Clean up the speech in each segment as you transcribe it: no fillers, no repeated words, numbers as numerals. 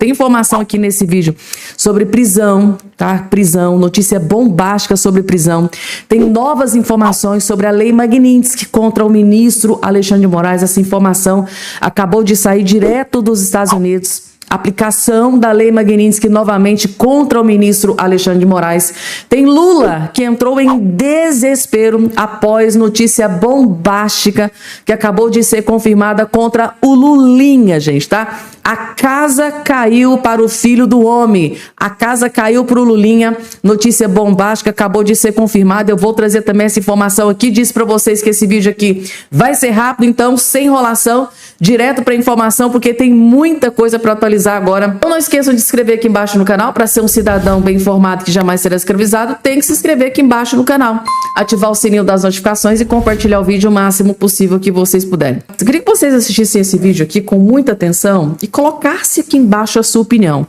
Tem informação aqui nesse vídeo sobre prisão, tá? Prisão, notícia bombástica sobre prisão. Tem novas informações sobre a Lei Magnitsky contra o ministro Alexandre de Moraes. Essa informação acabou de sair direto dos Estados Unidos. Aplicação da Lei Magnitsky novamente contra o ministro Alexandre de Moraes. Tem Lula, que entrou em desespero após notícia bombástica que acabou de ser confirmada contra o Lulinha, gente, tá? A casa caiu para o filho do homem. A casa caiu para o Lulinha. Notícia bombástica acabou de ser confirmada. Eu vou trazer também essa informação aqui. Disse para vocês que esse vídeo aqui vai ser rápido, então, sem enrolação, direto para a informação, porque tem muita coisa para atualizar agora. Então não esqueçam de se inscrever aqui embaixo no canal. Para ser um cidadão bem informado que jamais será escravizado, tem que se inscrever aqui embaixo no canal, ativar o sininho das notificações e compartilhar o vídeo o máximo possível que vocês puderem. Eu queria que vocês assistissem esse vídeo aqui com muita atenção e colocasse aqui embaixo a sua opinião.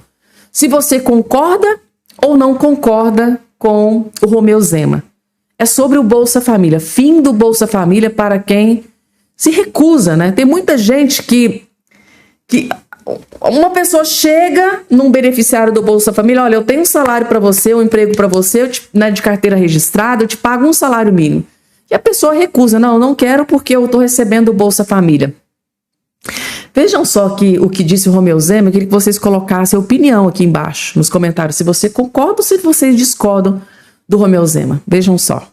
Se você concorda ou não concorda com o Romeu Zema. É sobre o Bolsa Família. Fim do Bolsa Família para quem se recusa, né? Tem muita gente que uma pessoa chega num beneficiário do Bolsa Família, olha, eu tenho um salário para você, um emprego para você, né, de carteira registrada, eu te pago um salário mínimo. E a pessoa recusa, não, eu não quero porque eu estou recebendo o Bolsa Família. Vejam só aqui o que disse o Romeu Zema. Eu queria que vocês colocassem a opinião aqui embaixo, nos comentários, se você concorda ou se vocês discordam do Romeu Zema. Vejam só.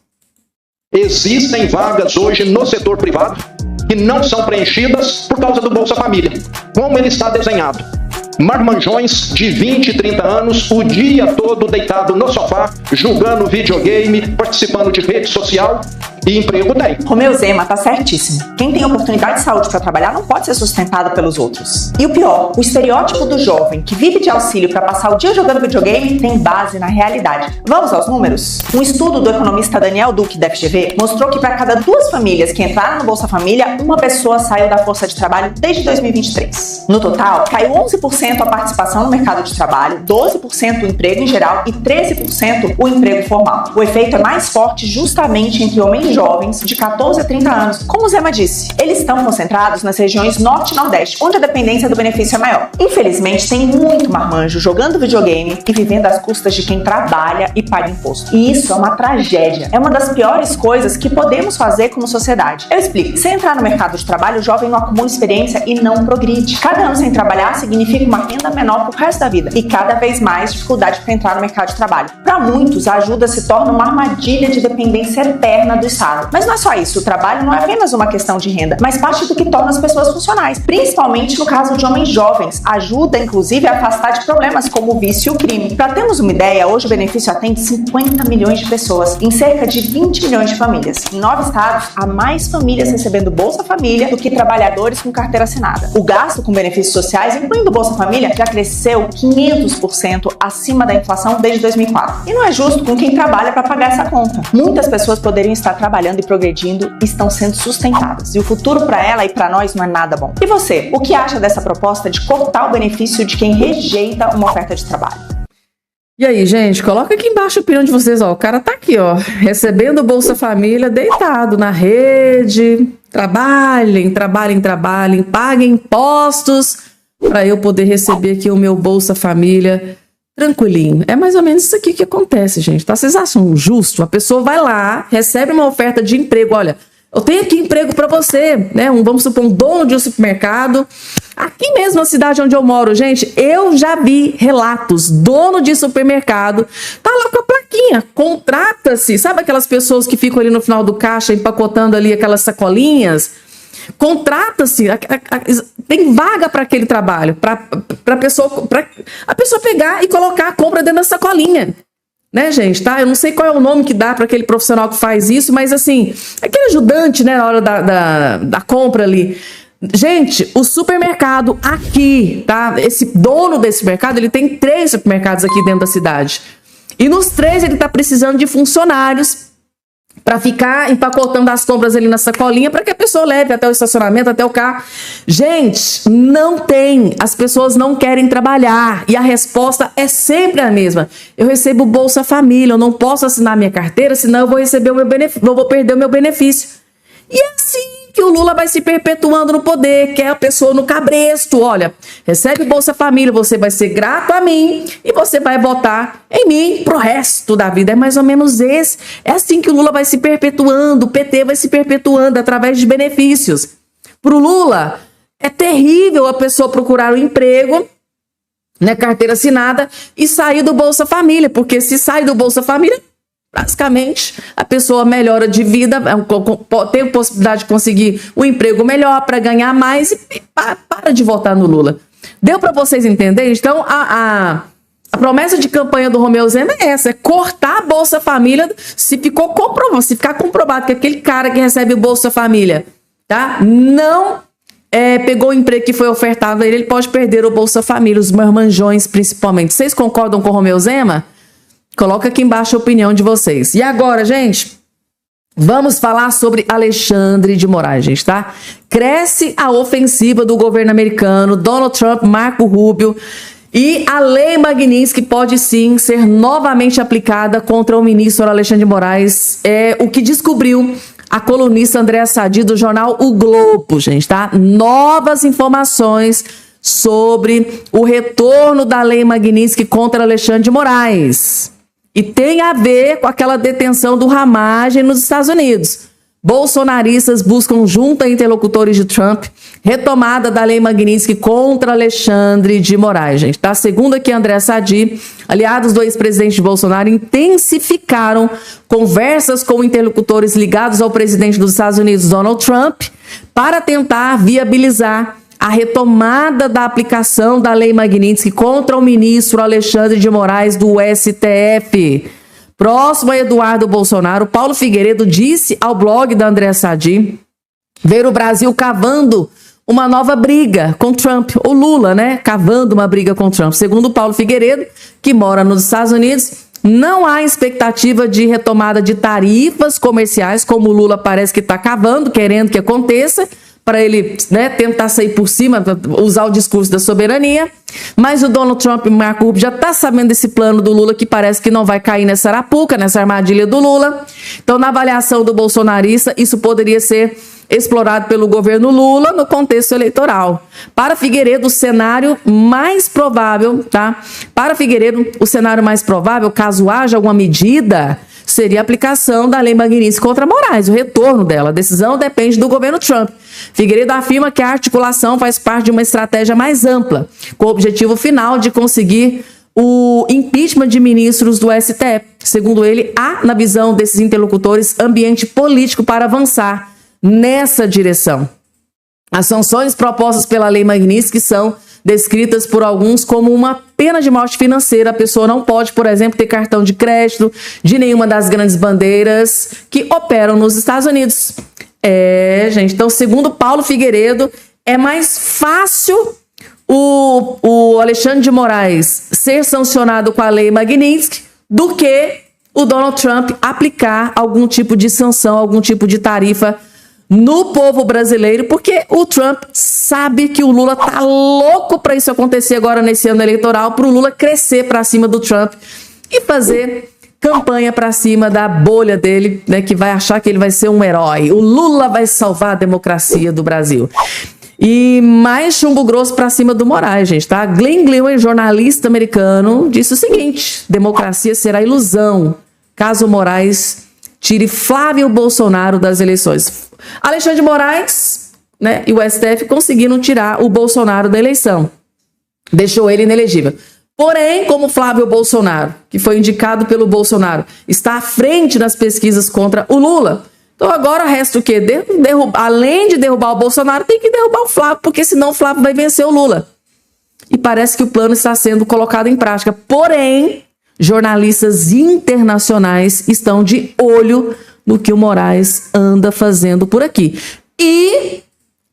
Existem vagas hoje no setor privado que não são preenchidas por causa do Bolsa Família. Como ele está desenhado? Marmanjões de 20, 30 anos, o dia todo deitado no sofá, jogando videogame, participando de rede social, e emprego tem. Romeu Zema tá certíssimo. Quem tem oportunidade de saúde para trabalhar não pode ser sustentado pelos outros. E o pior, o estereótipo do jovem que vive de auxílio para passar o dia jogando videogame tem base na realidade. Vamos aos números? Um estudo do economista Daniel Duque da FGV mostrou que para cada 2 famílias que entraram no Bolsa Família, uma pessoa saiu da força de trabalho desde 2023. No total, caiu 11% a participação no mercado de trabalho, 12% o emprego em geral e 13% o emprego formal. O efeito é mais forte justamente entre homens jovens de 14 a 30 anos. Como o Zema disse, eles estão concentrados nas regiões norte e nordeste, onde a dependência do benefício é maior. Infelizmente, tem muito marmanjo jogando videogame e vivendo às custas de quem trabalha e paga imposto. E isso é uma tragédia. É uma das piores coisas que podemos fazer como sociedade. Eu explico. Sem entrar no mercado de trabalho, o jovem não acumula experiência e não progride. Cada ano sem trabalhar significa uma renda menor pro resto da vida e cada vez mais dificuldade para entrar no mercado de trabalho. Para muitos, a ajuda se torna uma armadilha de dependência eterna do Estado. Mas não é só isso, o trabalho não é apenas uma questão de renda, mas parte do que torna as pessoas funcionais, principalmente no caso de homens jovens. Ajuda, inclusive, a afastar de problemas como o vício e o crime. Para termos uma ideia, hoje o benefício atende 50 milhões de pessoas, em cerca de 20 milhões de famílias. Em 9 estados, há mais famílias recebendo Bolsa Família do que trabalhadores com carteira assinada. O gasto com benefícios sociais, incluindo Bolsa Família, já cresceu 500% acima da inflação desde 2004. E não é justo com quem trabalha para pagar essa conta. Muitas pessoas poderiam estar trabalhando e progredindo e estão sendo sustentadas. E o futuro para ela e para nós não é nada bom. E você, o que acha dessa proposta de cortar o benefício de quem rejeita uma oferta de trabalho? E aí, gente, coloca aqui embaixo a opinião de vocês, ó. O cara tá aqui, ó, recebendo o Bolsa Família, deitado na rede. Trabalhem, paguem impostos para eu poder receber aqui o meu Bolsa Família tranquilinho. É mais ou menos isso aqui que acontece, gente, tá? Vocês acham justo? A pessoa vai lá, recebe uma oferta de emprego, olha, eu tenho aqui emprego para você, né? Vamos supor, um dono de um supermercado. Aqui mesmo na cidade onde eu moro, gente, eu já vi relatos, dono de supermercado, tá lá com a plaquinha, contrata-se, sabe aquelas pessoas que ficam ali no final do caixa empacotando ali aquelas sacolinhas? Contrata-se, tem vaga para aquele trabalho, para a pessoa pegar e colocar a compra dentro da sacolinha, né, gente, tá? Eu não sei qual é o nome que dá para aquele profissional que faz isso, mas assim, aquele ajudante, né, na hora da compra ali. Gente, o supermercado aqui, tá? Esse dono desse mercado, ele tem 3 supermercados aqui dentro da cidade. E nos 3 ele tá precisando de funcionários para ficar empacotando as compras ali na sacolinha para que a pessoa leve até o estacionamento, até o carro. Gente, não tem. As pessoas não querem trabalhar. E a resposta é sempre a mesma. Eu recebo Bolsa Família, eu não posso assinar minha carteira, senão eu vou receber o meu benefício. Eu vou perder o meu benefício. E é assim que o Lula vai se perpetuando no poder, que é a pessoa no cabresto. Olha, recebe o Bolsa Família, você vai ser grato a mim e você vai votar em mim pro resto da vida. É mais ou menos esse. É assim que o Lula vai se perpetuando, o PT vai se perpetuando através de benefícios. Pro Lula, é terrível a pessoa procurar um emprego, né, carteira assinada, e sair do Bolsa Família, porque se sai do Bolsa Família, basicamente, a pessoa melhora de vida, tem a possibilidade de conseguir um emprego melhor para ganhar mais e para de votar no Lula. Deu para vocês entenderem? Então, a promessa de campanha do Romeu Zema é essa, é cortar a Bolsa Família se ficar comprovado que aquele cara que recebe o Bolsa Família, tá, não pegou o emprego que foi ofertado a ele pode perder o Bolsa Família, os marmanjões principalmente. Vocês concordam com o Romeu Zema? Coloca aqui embaixo a opinião de vocês. E agora, gente, vamos falar sobre Alexandre de Moraes, gente, tá? Cresce a ofensiva do governo americano, Donald Trump, Marco Rubio, e a lei Magnitsky pode sim ser novamente aplicada contra o ministro Alexandre de Moraes. É o que descobriu a colunista Andréa Sadi do jornal O Globo, gente, tá? Novas informações sobre o retorno da lei Magnitsky contra Alexandre de Moraes. E tem a ver com aquela detenção do Ramagem nos Estados Unidos. Bolsonaristas buscam, junto a interlocutores de Trump, retomada da lei Magnitsky contra Alexandre de Moraes, gente, tá? Segundo aqui Andréa Sadi, aliados do ex-presidente Bolsonaro intensificaram conversas com interlocutores ligados ao presidente dos Estados Unidos, Donald Trump, para tentar viabilizar a retomada da aplicação da lei Magnitsky contra o ministro Alexandre de Moraes do STF. Próximo a Eduardo Bolsonaro, Paulo Figueiredo disse ao blog da Andréa Sadi ver o Brasil cavando uma nova briga com Trump, o Lula, né? Cavando uma briga com Trump. Segundo Paulo Figueiredo, que mora nos Estados Unidos, não há expectativa de retomada de tarifas comerciais, como o Lula parece que está cavando, querendo que aconteça, para ele, né, tentar sair por cima, usar o discurso da soberania. Mas o Donald Trump e o Marco Rubio já está sabendo desse plano do Lula, que parece que não vai cair nessa arapuca, nessa armadilha do Lula. Então, na avaliação do bolsonarista, isso poderia ser explorado pelo governo Lula no contexto eleitoral. Para Figueiredo, o cenário mais provável, tá? Para Figueiredo, o cenário mais provável, caso haja alguma medida, seria a aplicação da lei Magnitsky contra Moraes, o retorno dela. A decisão depende do governo Trump. Figueiredo afirma que a articulação faz parte de uma estratégia mais ampla, com o objetivo final de conseguir o impeachment de ministros do STF. Segundo ele, há, na visão desses interlocutores, ambiente político para avançar nessa direção. As sanções propostas pela lei Magnitsky são descritas por alguns como uma pena de morte financeira. A pessoa não pode, por exemplo, ter cartão de crédito de nenhuma das grandes bandeiras que operam nos Estados Unidos. Gente, então, segundo Paulo Figueiredo, é mais fácil o Alexandre de Moraes ser sancionado com a lei Magnitsky do que o Donald Trump aplicar algum tipo de sanção, algum tipo de tarifa no povo brasileiro, porque o Trump sabe que o Lula tá louco para isso acontecer agora nesse ano eleitoral, para o Lula crescer para cima do Trump e fazer campanha para cima da bolha dele, né, que vai achar que ele vai ser um herói. O Lula vai salvar a democracia do Brasil. E mais chumbo grosso para cima do Moraes, gente, tá? Glenn Greenwald, jornalista americano, disse o seguinte: democracia será ilusão caso Moraes tire Flávio Bolsonaro das eleições. Alexandre de Moraes, né, e o STF conseguiram tirar o Bolsonaro da eleição. Deixou ele inelegível. Porém, como Flávio Bolsonaro, que foi indicado pelo Bolsonaro, está à frente nas pesquisas contra o Lula, então agora resta o quê? Além de derrubar o Bolsonaro, tem que derrubar o Flávio, porque senão o Flávio vai vencer o Lula. E parece que o plano está sendo colocado em prática. Porém, jornalistas internacionais estão de olho no que o Moraes anda fazendo por aqui. E,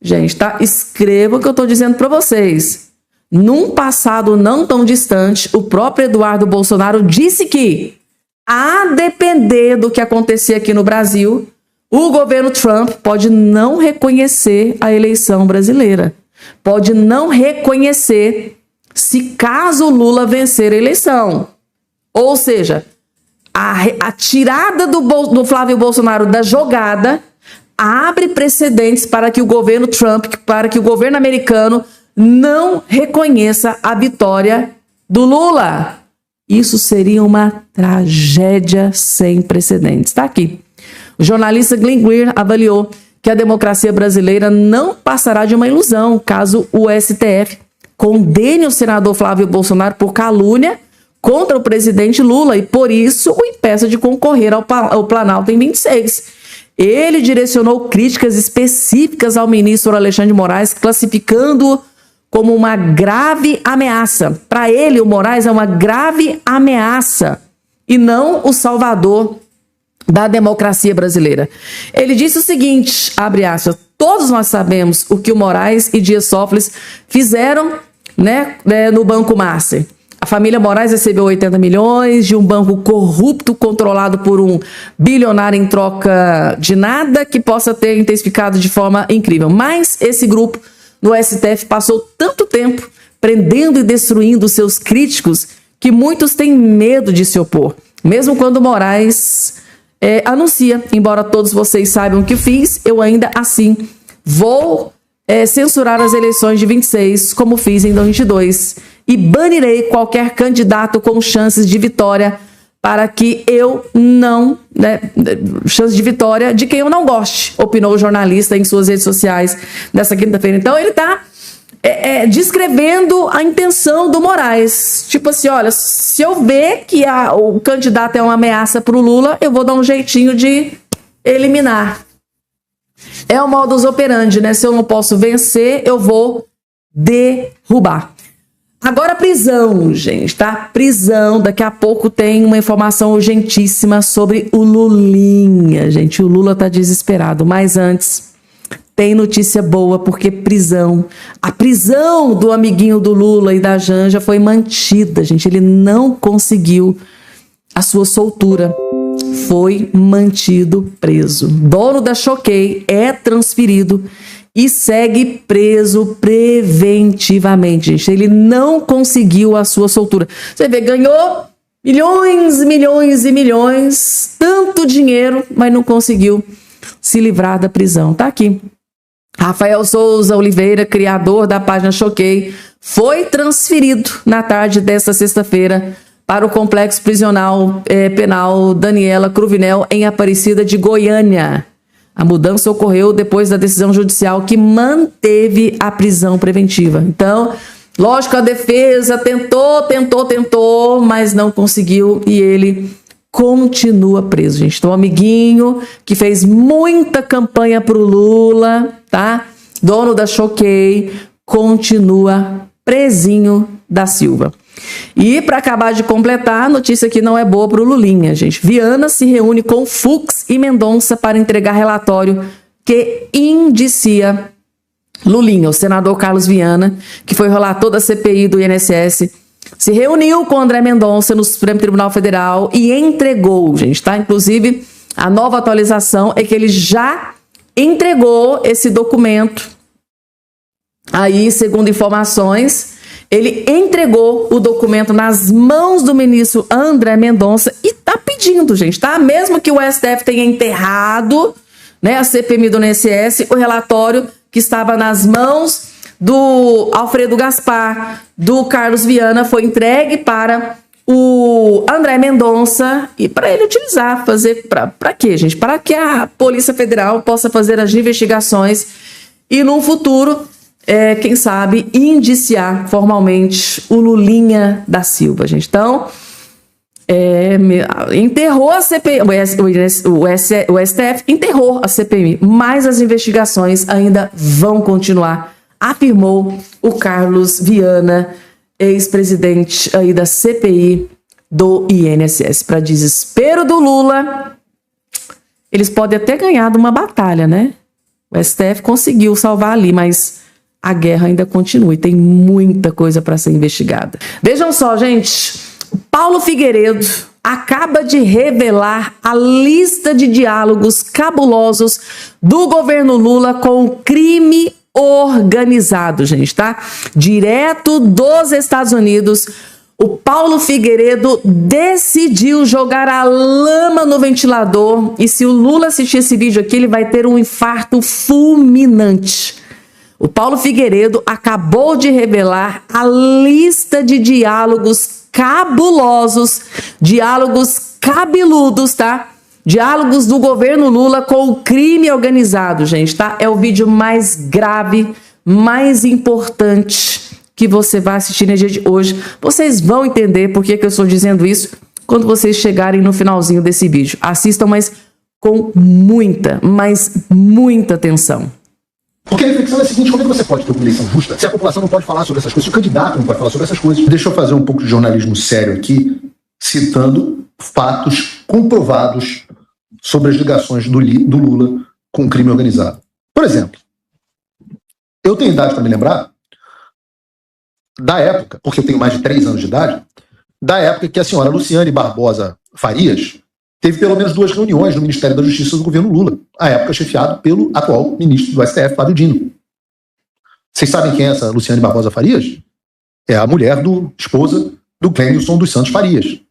gente, tá? Escreva o que eu estou dizendo para vocês. Num passado não tão distante, o próprio Eduardo Bolsonaro disse que, a depender do que acontecer aqui no Brasil, o governo Trump pode não reconhecer a eleição brasileira. Pode não reconhecer se caso o Lula vencer a eleição. Ou seja, a tirada do Flávio Bolsonaro da jogada abre precedentes para que o governo Trump, para que o governo americano não reconheça a vitória do Lula. Isso seria uma tragédia sem precedentes. Está aqui. O jornalista Glenn Greer avaliou que a democracia brasileira não passará de uma ilusão caso o STF condene o senador Flávio Bolsonaro por calúnia contra o presidente Lula e, por isso, o impeça de concorrer ao Planalto em 26. Ele direcionou críticas específicas ao ministro Alexandre de Moraes, classificando-o como uma grave ameaça. Para ele, o Moraes é uma grave ameaça e não o salvador da democracia brasileira. Ele disse o seguinte, abre aspas, todos nós sabemos o que o Moraes e Dias Toffoli fizeram, no Banco Master. A família Moraes recebeu 80 milhões de um banco corrupto controlado por um bilionário em troca de nada que possa ter intensificado de forma incrível. Mas esse grupo no STF passou tanto tempo prendendo e destruindo seus críticos que muitos têm medo de se opor. Mesmo quando Moraes anuncia, embora todos vocês saibam o que fiz, eu ainda assim vou censurar as eleições de 26, como fiz em 2022, e banirei qualquer candidato com chances de vitória para que eu não... chance de vitória de quem eu não goste, opinou o jornalista em suas redes sociais nessa quinta-feira. Então ele está descrevendo a intenção do Moraes. Tipo assim, olha, se eu ver que o candidato é uma ameaça para o Lula, eu vou dar um jeitinho de eliminar. É o modus operandi, né? Se eu não posso vencer, eu vou derrubar. Agora prisão, gente, tá? Prisão, daqui a pouco tem uma informação urgentíssima sobre o Lulinha, gente. O Lula tá desesperado, mas antes tem notícia boa, porque a prisão do amiguinho do Lula e da Janja foi mantida, gente. Ele não conseguiu a sua soltura. Foi mantido preso. Dono da Choquei é transferido e segue preso preventivamente, gente. Ele não conseguiu a sua soltura. Você vê, ganhou milhões, milhões e milhões, tanto dinheiro, mas não conseguiu se livrar da prisão. Tá aqui. Rafael Souza Oliveira, criador da página Choquei, foi transferido na tarde desta sexta-feira para o Complexo Prisional Penal Daniela Cruvinel, em Aparecida de Goiânia. A mudança ocorreu depois da decisão judicial que manteve a prisão preventiva. Então, lógico, a defesa tentou, mas não conseguiu e ele continua preso, gente. Então, o amiguinho que fez muita campanha pro Lula, tá? Dono da Choquei, continua presinho da Silva. E para acabar de completar, a notícia que não é boa para o Lulinha, gente. Viana se reúne com Fux e Mendonça para entregar relatório que indicia Lulinha. O senador Carlos Viana, que foi relator da CPI do INSS, se reuniu com André Mendonça no Supremo Tribunal Federal e entregou, gente, tá? Inclusive, a nova atualização é que ele já entregou esse documento. Aí, segundo informações, ele entregou o documento nas mãos do ministro André Mendonça e tá pedindo, gente, tá? Mesmo que o STF tenha enterrado, a CPMI do INSS, o relatório que estava nas mãos do Alfredo Gaspar, do Carlos Viana, foi entregue para o André Mendonça e para ele utilizar, fazer para quê, gente? Para que a Polícia Federal possa fazer as investigações e, no futuro, quem sabe, indiciar formalmente o Lulinha da Silva, gente. Então, enterrou a CPI, o STF enterrou a CPI, mas as investigações ainda vão continuar, afirmou o Carlos Viana, ex-presidente aí da CPI do INSS. Para desespero do Lula, eles podem até ganhar de uma batalha, né? O STF conseguiu salvar ali, mas a guerra ainda continua e tem muita coisa para ser investigada. Vejam só, gente, Paulo Figueiredo acaba de revelar a lista de diálogos cabulosos do governo Lula com o crime organizado, gente, tá? Direto dos Estados Unidos, O Paulo Figueiredo decidiu jogar a lama no ventilador e se o Lula assistir esse vídeo aqui, ele vai ter um infarto fulminante. O Paulo Figueiredo acabou de revelar a lista de diálogos cabulosos, diálogos cabeludos, tá? Diálogos do governo Lula com o crime organizado, gente, tá? É o vídeo mais grave, mais importante que você vai assistir no dia de hoje. Vocês vão entender por que eu estou dizendo isso quando vocês chegarem no finalzinho desse vídeo. Assistam, mas com muita, mas muita atenção. Porque a reflexão é a seguinte: como é que você pode ter uma eleição justa se a população não pode falar sobre essas coisas, se o candidato não pode falar sobre essas coisas? Deixa eu fazer um pouco de jornalismo sério aqui, citando fatos comprovados sobre as ligações do Lula com o crime organizado. Por exemplo, eu tenho idade para me lembrar da época, porque eu tenho mais de 3 anos de idade, da época que a senhora Luciane Barbosa Farias teve pelo menos 2 reuniões no Ministério da Justiça do governo Lula, à época chefiado pelo atual ministro do STF, Flávio Dino. Vocês sabem quem é essa Luciane Barbosa Farias? É a mulher esposa do Clênilson dos Santos Farias,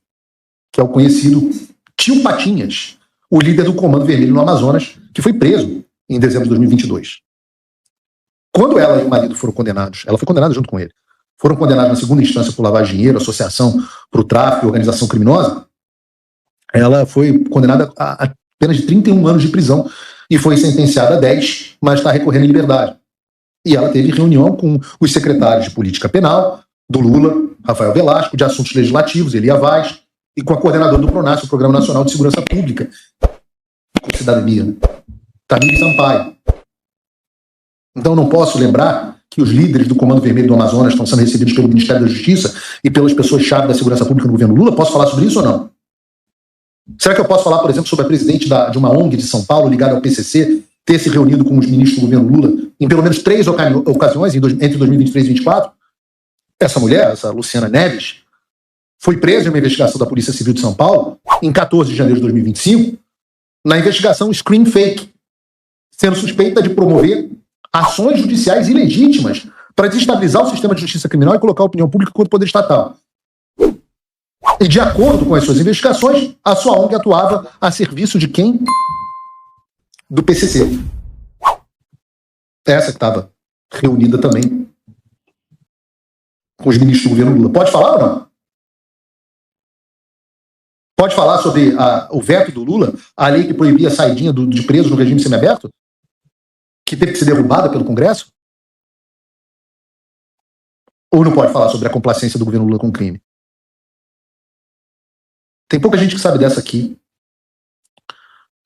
que é o conhecido Tio Patinhas, o líder do Comando Vermelho no Amazonas, que foi preso em dezembro de 2022. Quando ela e o marido foram condenados, ela foi condenada junto com ele, foram condenados na segunda instância por lavagem de dinheiro, associação para o tráfico e organização criminosa, ela foi condenada a apenas de 31 anos de prisão e foi sentenciada a 10, mas está recorrendo em liberdade. E ela teve reunião com os secretários de Política Penal do Lula, Rafael Velasco, de Assuntos Legislativos, Elia Vaz, e com a coordenadora do PRONAS, o Programa Nacional de Segurança Pública, com cidadania, Tamires Sampaio. Então não posso lembrar que os líderes do Comando Vermelho do Amazonas estão sendo recebidos pelo Ministério da Justiça e pelas pessoas-chave da segurança pública no governo Lula. Posso falar sobre isso ou não? Será que eu posso falar, por exemplo, sobre a presidente de uma ONG de São Paulo, ligada ao PCC, ter se reunido com os ministros do governo Lula em pelo menos 3 ocasiões entre 2023 e 2024? Essa mulher, essa Luciana Neves, foi presa em uma investigação da Polícia Civil de São Paulo em 14 de janeiro de 2025, na investigação Screen Fake, sendo suspeita de promover ações judiciais ilegítimas para desestabilizar o sistema de justiça criminal e colocar a opinião pública contra o poder estatal. E de acordo com as suas investigações, a sua ONG atuava a serviço de quem? Do PCC. Essa que estava reunida também com os ministros do governo Lula. Pode falar ou não? Pode falar sobre o veto do Lula, a lei que proibia a saidinha de presos no regime semiaberto? Que teve que ser derrubada pelo Congresso? Ou não pode falar sobre a complacência do governo Lula com o crime? Tem pouca gente que sabe dessa aqui,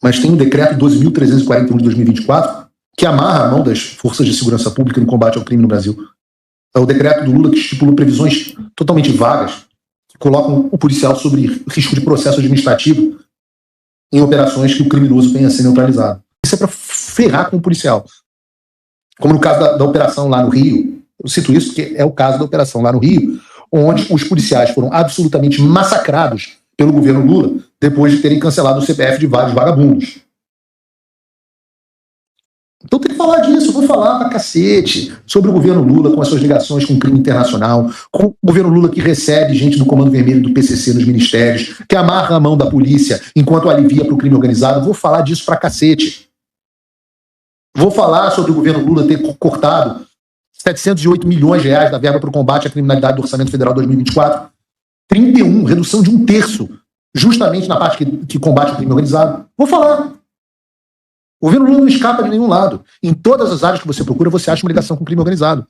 mas tem o decreto 12.341 de 2024 que amarra a mão das forças de segurança pública no combate ao crime no Brasil. É o decreto do Lula que estipula previsões totalmente vagas que colocam o policial sobre risco de processo administrativo em operações que o criminoso venha a ser neutralizado. Isso é para ferrar com o policial. Como no caso da operação lá no Rio. Eu cito isso porque é o caso da operação lá no Rio, onde os policiais foram absolutamente massacrados pelo governo Lula depois de terem cancelado o CPF de vários vagabundos. Então tem que falar disso. Eu vou falar pra cacete sobre o governo Lula com as suas ligações com o crime internacional, com o governo Lula que recebe gente do Comando Vermelho do PCC nos ministérios, que amarra a mão da polícia enquanto alivia para o crime organizado. Vou falar disso pra cacete. Vou falar sobre o governo Lula ter cortado 708 milhões de reais da verba para o combate à criminalidade do Orçamento Federal 2024. 31, redução de 1/3, justamente na parte que combate o crime organizado. Vou falar. O governo Lula não escapa de nenhum lado. Em todas as áreas que você procura, você acha uma ligação com o crime organizado.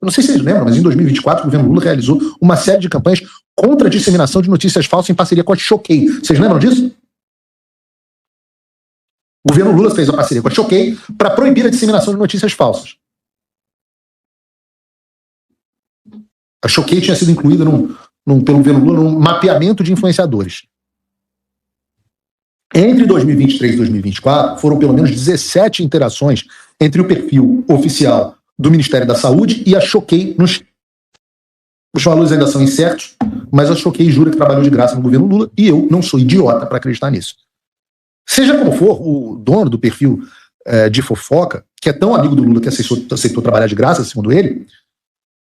Eu não sei se vocês lembram, mas em 2024 o governo Lula realizou uma série de campanhas contra a disseminação de notícias falsas em parceria com a Choquei. Vocês lembram disso? O governo Lula fez uma parceria com a Choquei para proibir a disseminação de notícias falsas. A Choquei tinha sido incluída pelo governo Lula num mapeamento de influenciadores. Entre 2023 e 2024, foram pelo menos 17 interações entre o perfil oficial do Ministério da Saúde e a Choquei. Os valores ainda são incertos, mas a Choquei jura que trabalhou de graça no governo Lula e eu não sou idiota para acreditar nisso. Seja como for, o dono do perfil de fofoca, que é tão amigo do Lula que aceitou trabalhar de graça, segundo ele,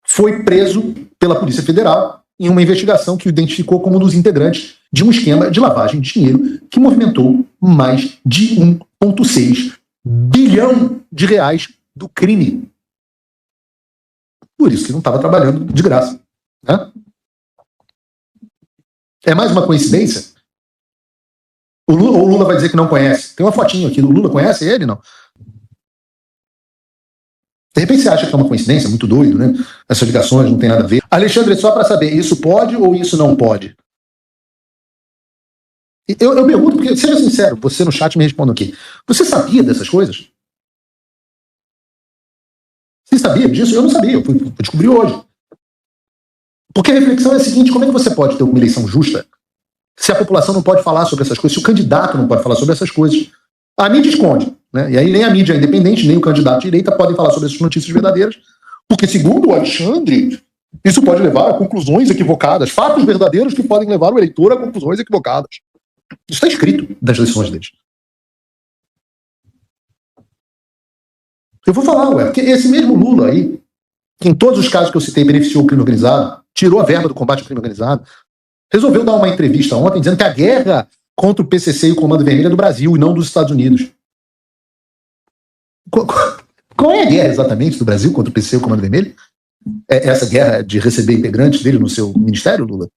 foi preso pela Polícia Federal em uma investigação que o identificou como um dos integrantes de um esquema de lavagem de dinheiro que movimentou mais de 1,6 bilhão de reais do crime. Por isso que não estava trabalhando de graça. Né? É mais uma coincidência? O Lula vai dizer que não conhece. Tem uma fotinho aqui. O Lula conhece ele? Não. De repente você acha que é uma coincidência? Muito doido, né? Essas ligações não tem nada a ver. Alexandre, só para saber, isso pode ou isso não pode? Eu pergunto, porque, seja sincero, você no chat me responde aqui. Você sabia dessas coisas? Você sabia disso? Eu não sabia, eu descobri hoje. Porque a reflexão é a seguinte: como é que você pode ter uma eleição justa se a população não pode falar sobre essas coisas, se o candidato não pode falar sobre essas coisas? A mídia esconde, né? E aí nem a mídia independente, nem o candidato de direita podem falar sobre essas notícias verdadeiras, porque, segundo o Alexandre, isso pode levar a conclusões equivocadas, fatos verdadeiros que podem levar o eleitor a conclusões equivocadas. Isso está escrito nas lições deles. Eu vou falar, porque esse mesmo Lula aí, que em todos os casos que eu citei beneficiou o crime organizado, tirou a verba do combate ao crime organizado, resolveu dar uma entrevista ontem dizendo que a guerra contra o PCC e o Comando Vermelho é do Brasil e não dos Estados Unidos. Qual é a guerra exatamente do Brasil contra o PCC e o Comando Vermelho? É essa guerra de receber integrantes dele no seu ministério, Lula?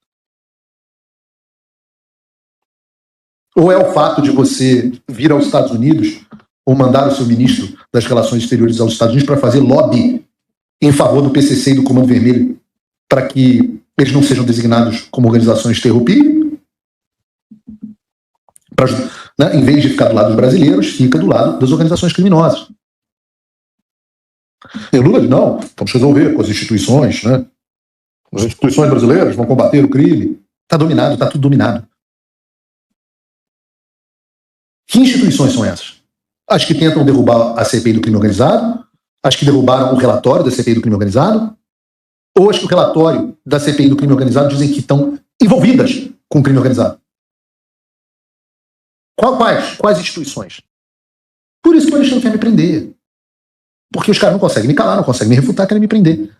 Ou é o fato de você vir aos Estados Unidos ou mandar o seu ministro das Relações Exteriores aos Estados Unidos para fazer lobby em favor do PCC e do Comando Vermelho para que eles não sejam designados como organizações terroristas? Né, em vez de ficar do lado dos brasileiros, fica do lado das organizações criminosas. E o Lula diz, não, vamos resolver com as instituições, né? As instituições brasileiras vão combater o crime. Está dominado, está tudo dominado. Que instituições são essas? As que tentam derrubar a CPI do crime organizado? As que derrubaram o relatório da CPI do crime organizado? Ou as que o relatório da CPI do crime organizado dizem que estão envolvidas com o crime organizado? Quais instituições? Por isso que o Alexandre quer me prender. Porque os caras não conseguem me calar, não conseguem me refutar, querem me prender.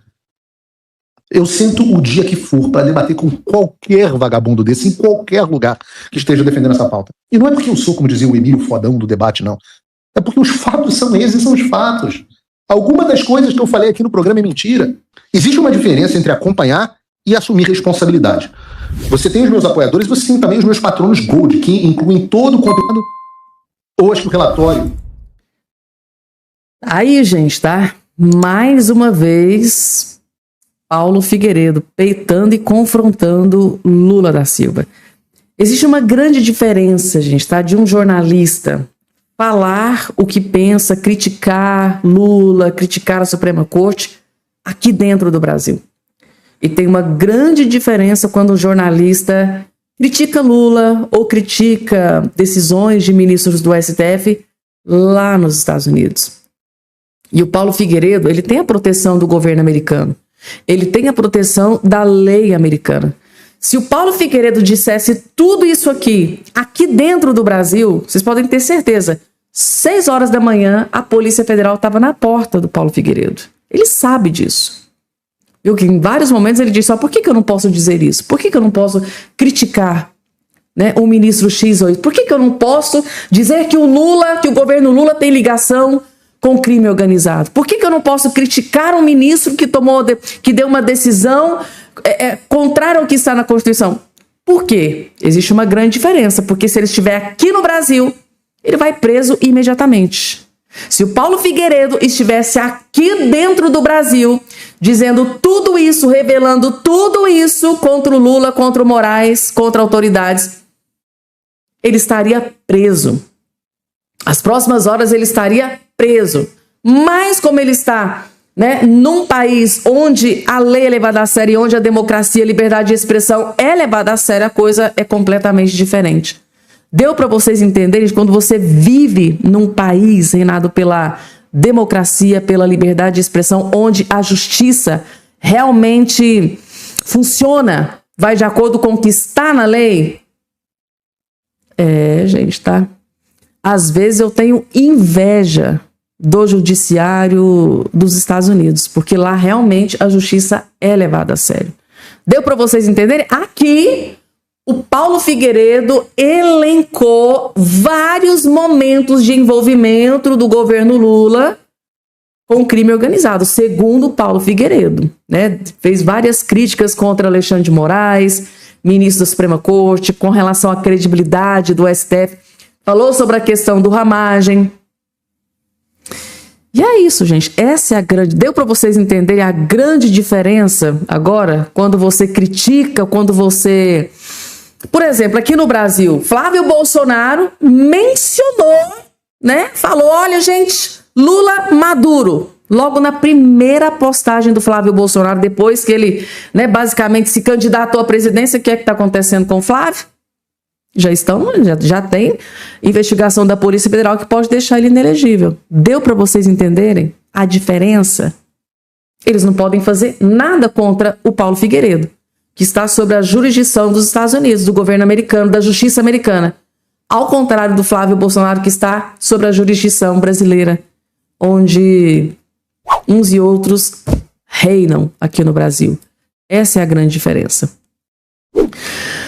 Eu sento o dia que for para debater com qualquer vagabundo desse, em qualquer lugar que esteja defendendo essa pauta. E não é porque eu sou, como dizia o Emílio, fodão do debate, não. É porque os fatos são esses, são os fatos. Alguma das coisas que eu falei aqui no programa é mentira. Existe uma diferença entre acompanhar e assumir responsabilidade. Você tem os meus apoiadores, você tem também os meus patronos Gold, que incluem todo o conteúdo. Hoje que o relatório. Aí, gente, tá? Mais uma vez, Paulo Figueiredo peitando e confrontando Lula da Silva. Existe uma grande diferença, gente, tá? De um jornalista falar o que pensa, criticar Lula, criticar a Suprema Corte aqui dentro do Brasil. E tem uma grande diferença quando um jornalista critica Lula ou critica decisões de ministros do STF lá nos Estados Unidos. E o Paulo Figueiredo, ele tem a proteção do governo americano. Ele tem a proteção da lei americana. Se o Paulo Figueiredo dissesse tudo isso aqui dentro do Brasil, vocês podem ter certeza, 6 horas da manhã, a Polícia Federal estava na porta do Paulo Figueiredo. Ele sabe disso. Eu, que em vários momentos ele disse, por que eu não posso dizer isso? Por que eu não posso criticar, né, o ministro X ou Y? Por que eu não posso dizer que que o governo Lula tem ligação com crime organizado? Por que eu não posso criticar um ministro que deu uma decisão contrária ao que está na Constituição? Por quê? Existe uma grande diferença, porque se ele estiver aqui no Brasil, ele vai preso imediatamente. Se o Paulo Figueiredo estivesse aqui dentro do Brasil, dizendo tudo isso, revelando tudo isso contra o Lula, contra o Moraes, contra autoridades, ele estaria preso. As próximas horas ele estaria preso. Mas como ele está, né, num país onde a lei é levada a sério, onde a democracia, a liberdade de expressão é levada a sério, a coisa é completamente diferente. Deu para vocês entenderem que quando você vive num país reinado pela democracia, pela liberdade de expressão, onde a justiça realmente funciona, vai de acordo com o que está na lei? Gente, tá? Às vezes eu tenho inveja do judiciário dos Estados Unidos, porque lá realmente a justiça é levada a sério. Deu para vocês entenderem? Aqui, o Paulo Figueiredo elencou vários momentos de envolvimento do governo Lula com o crime organizado, segundo Paulo Figueiredo, né? Fez várias críticas contra Alexandre de Moraes, ministro da Suprema Corte, com relação à credibilidade do STF. Falou sobre a questão do ramagem. E é isso, gente. Essa é a grande... Deu para vocês entenderem a grande diferença agora, quando você critica, quando você... Por exemplo, aqui no Brasil, Flávio Bolsonaro mencionou, né? Falou, olha, gente, Lula Maduro. Logo na primeira postagem do Flávio Bolsonaro, depois que ele, né, basicamente se candidatou à presidência, o que é que está acontecendo com o Flávio? Já tem investigação da Polícia Federal que pode deixar ele inelegível. Deu para vocês entenderem a diferença? Eles não podem fazer nada contra o Paulo Figueiredo, que está sob a jurisdição dos Estados Unidos, do governo americano, da justiça americana. Ao contrário do Flávio Bolsonaro, que está sob a jurisdição brasileira, onde uns e outros reinam aqui no Brasil. Essa é a grande diferença.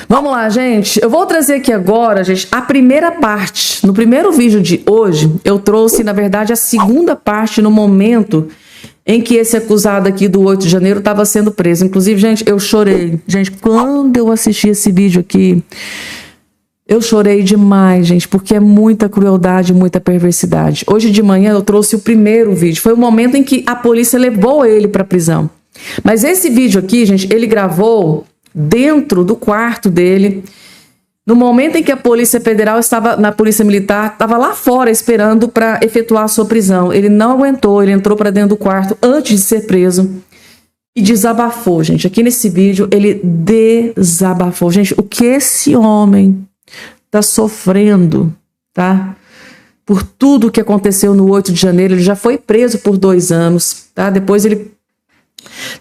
Vamos lá, gente. Eu vou trazer aqui agora, gente, a primeira parte. No primeiro vídeo de hoje, eu trouxe, na verdade, a segunda parte no momento em que esse acusado aqui do 8 de janeiro estava sendo preso. Inclusive, gente, eu chorei. Gente, quando eu assisti esse vídeo aqui, eu chorei demais, gente, porque é muita crueldade, muita perversidade. Hoje de manhã eu trouxe o primeiro vídeo. Foi o momento em que a polícia levou ele para a prisão. Mas esse vídeo aqui, gente, ele gravou dentro do quarto dele, no momento em que a Polícia Federal estava, na Polícia Militar, estava lá fora esperando para efetuar a sua prisão. Ele não aguentou, ele entrou para dentro do quarto antes de ser preso e desabafou, gente. Aqui nesse vídeo ele desabafou. Gente, o que esse homem está sofrendo, tá? Por tudo que aconteceu no 8 de janeiro. Ele já foi preso por 2 anos, tá? Depois ele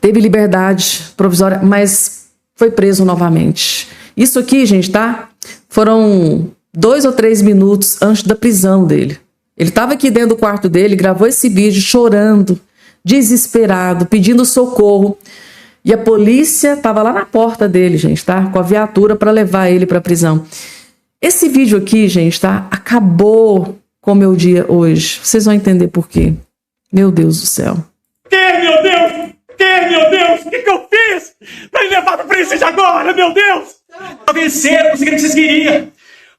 teve liberdade provisória, mas foi preso novamente. Isso aqui, gente, tá? Foram 2 ou 3 minutos antes da prisão dele. Ele estava aqui dentro do quarto dele, gravou esse vídeo chorando, desesperado, pedindo socorro. E a polícia estava lá na porta dele, gente, tá? Com a viatura para levar ele para a prisão. Esse vídeo aqui, gente, tá? Acabou com o meu dia hoje. Vocês vão entender por quê. Meu Deus do céu. Meu Deus? Meu Deus? O que eu fiz pra ele levar pra presídio agora, meu Deus? Venceram, conseguiram o que vocês queriam.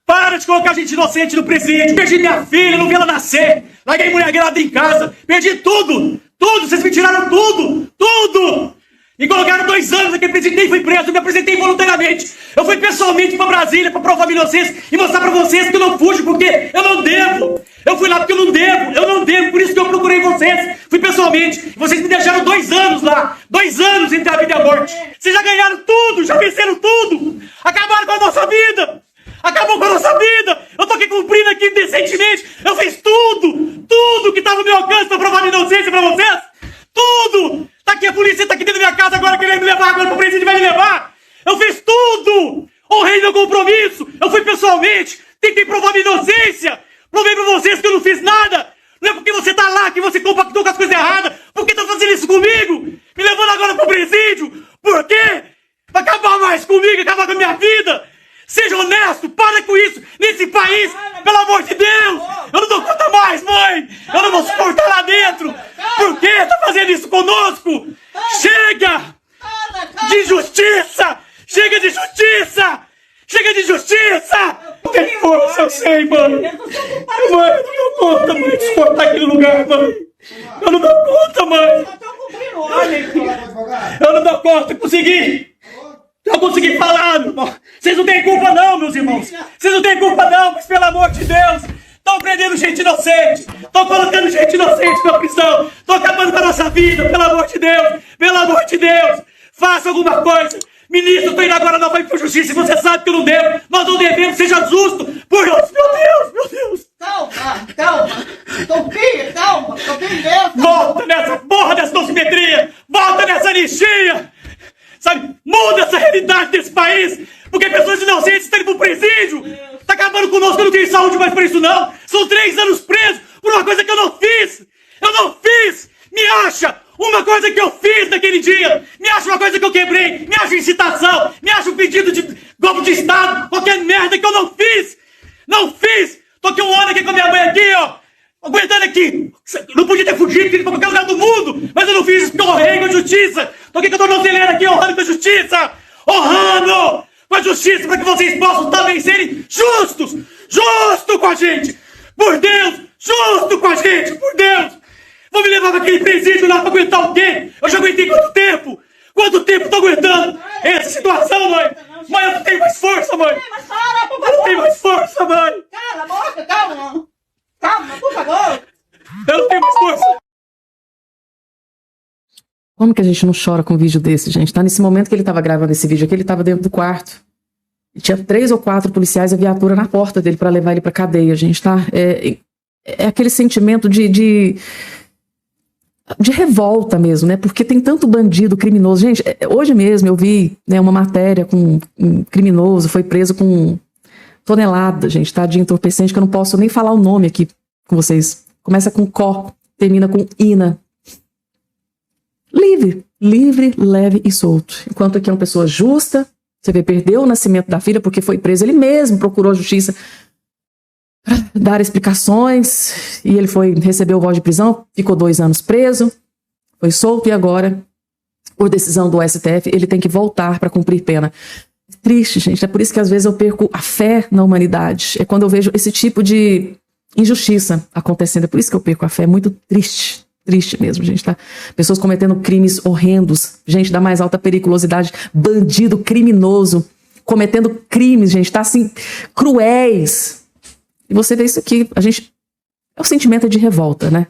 Para de colocar gente inocente no presídio. Perdi minha filha, não vi ela nascer. Larguei mulher grávida em casa. Perdi tudo. Tudo. Vocês me tiraram tudo. Tudo. E colocaram 2 anos naquele presídio. Nem fui preso. Eu me apresentei voluntariamente. Eu fui pessoalmente pra Brasília pra provar minha inocência e mostrar pra vocês que eu não fujo porque eu não devo. Eu fui lá porque eu não devo. Eu não devo. Por isso que eu procurei vocês. Fui pessoalmente. Vocês me deixaram 2 anos lá. 2 anos entre a vida e a morte. Vocês já ganharam tudo. Já venceram tudo. Acabaram com a nossa vida. Acabou com a nossa vida! Eu tô aqui cumprindo aqui decentemente! Eu fiz tudo! Tudo que tava no meu alcance pra provar minha inocência pra vocês! Tudo! Tá aqui a polícia, tá aqui dentro da minha casa agora querendo me levar, agora pro presídio vai me levar! Eu fiz tudo! Honrei meu compromisso! Eu fui pessoalmente! Tentei provar minha inocência! Provei pra vocês que eu não fiz nada! Não é porque você tá lá que você compactou com as coisas erradas! Por que tá fazendo isso comigo? Me levando agora pro presídio! Por quê? Pra acabar mais comigo, acabar com a minha vida! Seja honesto, para com isso, nesse país, pelo amor de Deus! Eu não dou conta mais, mãe! Eu não vou suportar lá dentro! Por que tá fazendo isso conosco? Chega! De justiça! Chega de justiça! Chega de justiça! Não tem força, eu sei, mãe! Mãe, eu não dou conta, mãe, de suportar aquele lugar, mãe! Eu não dou conta, mãe! Eu não dou conta, consegui! Eu consegui falar, meu irmão. Vocês não têm culpa não, meus irmãos. Vocês não têm culpa não, mas pelo amor de Deus. Estão prendendo gente inocente. Estão colocando gente inocente na prisão. Estão acabando com a nossa vida, pelo amor de Deus. Pelo amor de Deus. Faça alguma coisa. Ministro, estou indo agora não vai por justiça. E você sabe que eu não devo. Nós não devemos, seja justo. Por Deus, meu Deus. Calma. Calma. Tô bem dentro. Volta nessa porra dessa dosimetria. Volta nessa anistia. Sabe, muda essa realidade desse país, porque pessoas inocentes estão indo pro presídio, tá acabando conosco, eu não tenho saúde mais pra isso não, são 3 anos presos por uma coisa que eu não fiz, me acha uma coisa que eu fiz naquele dia, me acha acha uma coisa que eu quebrei, me acha incitação, me acha um pedido de golpe de Estado, qualquer merda que eu não fiz. Não fiz! Tô aqui um ano aqui com a minha mãe aqui, ó. Aguentando aqui. Não podia ter fugido, queria ir pra qualquer lugar do mundo. Mas eu não fiz isso porque eu honrei com a justiça. Tô aqui com a tornozeleira aqui, honrando com a justiça. Honrando com a justiça para que vocês possam também serem justos. Justo com a gente. Por Deus. Justo com a gente. Por Deus. Vou me levar pra aquele presídio lá pra aguentar o quê? Eu já aguentei quanto tempo? Quanto tempo tô aguentando essa situação, mãe? Mãe, eu não tenho mais força, mãe. Eu não tenho mais força, mãe. Cala a boca, calma. Calma, por favor. Eu não tenho mais força. Como que a gente não chora com um vídeo desse, gente? Tá nesse momento que ele tava gravando esse vídeo aqui, ele tava dentro do quarto. E tinha 3 ou 4 policiais e a viatura na porta dele pra levar ele pra cadeia, gente, tá? É aquele sentimento de revolta mesmo, né? Porque tem tanto bandido criminoso. Gente, hoje mesmo eu vi, né, uma matéria com um criminoso, foi preso com tonelada, gente, tá? De entorpecente, que eu não posso nem falar o nome aqui com vocês. Começa com có, termina com ina. Livre, leve e solto. Enquanto aqui é uma pessoa justa, você vê, perdeu o nascimento da filha porque foi preso, ele mesmo procurou a justiça para dar explicações, e ele recebeu voz de prisão, ficou 2 anos preso, foi solto, e agora, por decisão do STF, ele tem que voltar para cumprir pena. Triste, gente, é por isso que às vezes eu perco a fé na humanidade, é quando eu vejo esse tipo de injustiça acontecendo, é por isso que eu perco a fé, é muito triste mesmo, gente, tá? Pessoas cometendo crimes horrendos, gente da mais alta periculosidade, bandido criminoso, cometendo crimes, gente, tá assim, cruéis. E você vê isso aqui, o sentimento é de revolta, né?